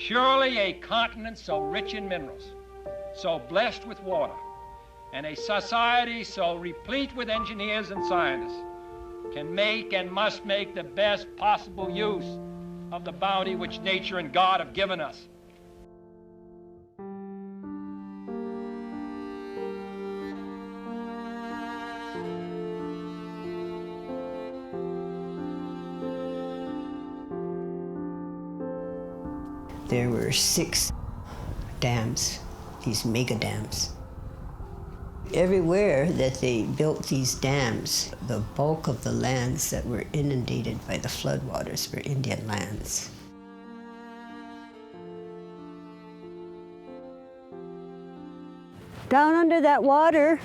Surely a continent so rich in minerals, so blessed with water, and a society so replete with engineers and scientists can make and must make the best possible use of the bounty which nature and God have given us. There were 6 dams, these mega dams. Everywhere that they built these dams, the bulk of the lands that were inundated by the floodwaters were Indian lands. Down under that water,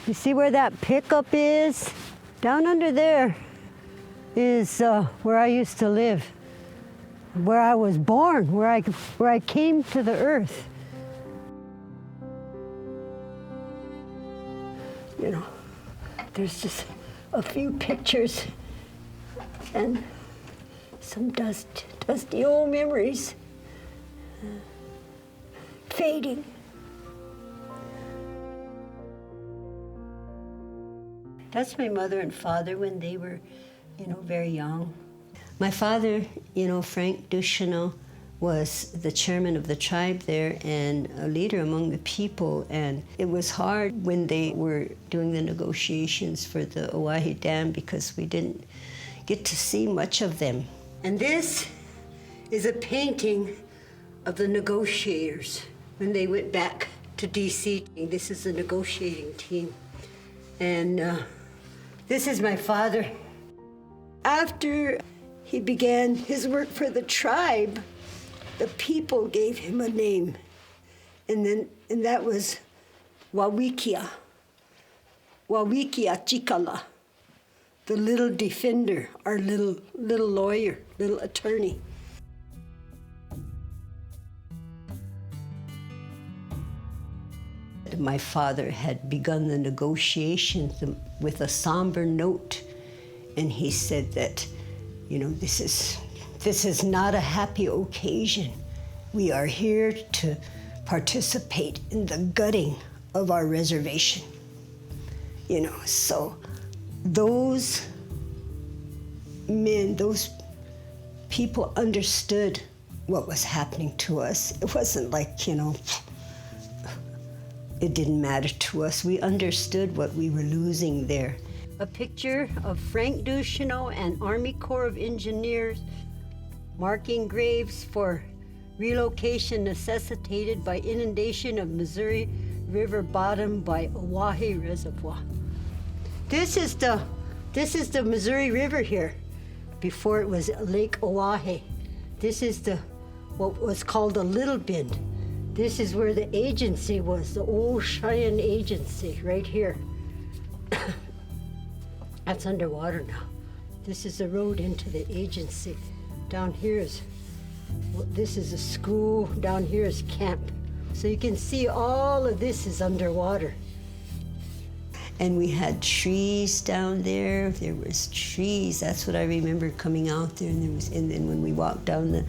you see where that pickup is? Down under there is where I used to live, where I was born, where I came to the earth. You know, there's just a few pictures and some dusty old memories fading. That's my mother and father when they were, very young. My father, Frank Ducheneaux, was the chairman of the tribe there and a leader among the people. And it was hard when they were doing the negotiations for the Oahe Dam because we didn't get to see much of them. And this is a painting of the negotiators when they went back to D.C. This is the negotiating team. And this is my father. After he began his work for the tribe, the people gave him a name, and that was Wawikia Chikala, the little defender, our little lawyer, little attorney. My father had begun the negotiations with a somber note, and he said that, this is not a happy occasion. We are here to participate in the gutting of our reservation. So those men, those people understood what was happening to us. It wasn't like, it didn't matter to us. We understood what we were losing there. A picture of Frank Ducheneaux and Army Corps of Engineers marking graves for relocation necessitated by inundation of Missouri River bottom by Oahe Reservoir. This is the Missouri River here, before it was Lake Oahe. This is what was called the Little Bend. This is where the agency was, the old Cheyenne agency, right here. That's underwater now. This is the road into the agency. Down here this is a school, down here is camp. So you can see all of this is underwater. And we had trees down there. There was trees. That's what I remember coming out there. And then when we walked down the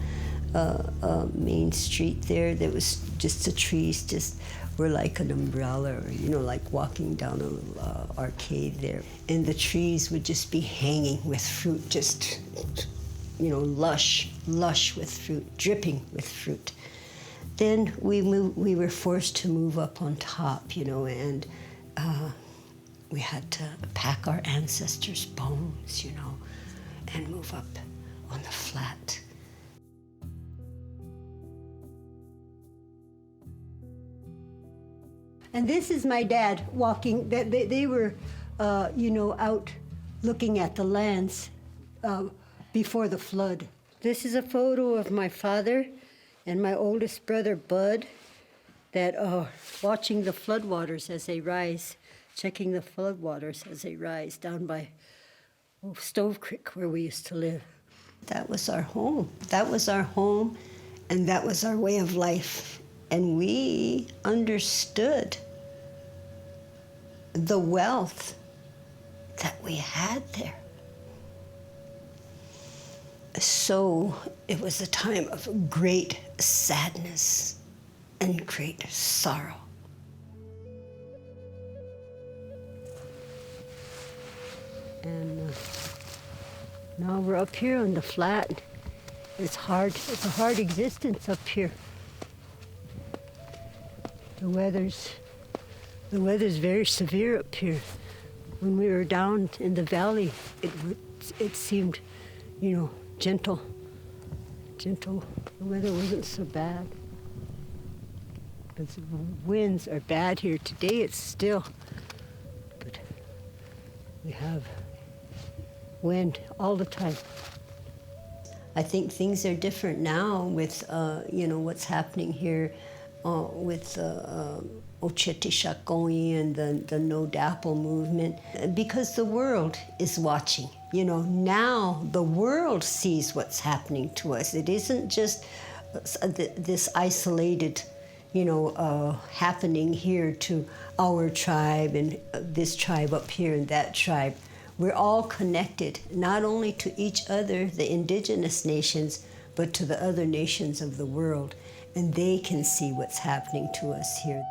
main street there was just the trees were like an umbrella, or, like walking down a little arcade there. And the trees would just be hanging with fruit, just, lush with fruit, dripping with fruit. Then we were forced to move up on top, and we had to pack our ancestors' bones, and move up on the flat. And this is my dad walking. They were, out looking at the lands before the flood. This is a photo of my father and my oldest brother, Bud, that are watching the floodwaters as they rise, checking the floodwaters as they rise down by Stove Creek, where we used to live. That was our home. That was our home, and that was our way of life. And we understood the wealth that we had there. So it was a time of great sadness and great sorrow. And now we're up here on the flat. It's hard. It's a hard existence up here. The weather's very severe up here. When we were down in the valley, it seemed, gentle. The weather wasn't so bad. But the winds are bad here. Today it's still, but we have wind all the time. I think things are different now with, what's happening here with Ocheti Shakoi and the No Dapple movement, because the world is watching. Now the world sees what's happening to us. It isn't just this isolated, happening here to our tribe and this tribe up here and that tribe. We're all connected, not only to each other, the indigenous nations, but to the other nations of the world. And they can see what's happening to us here.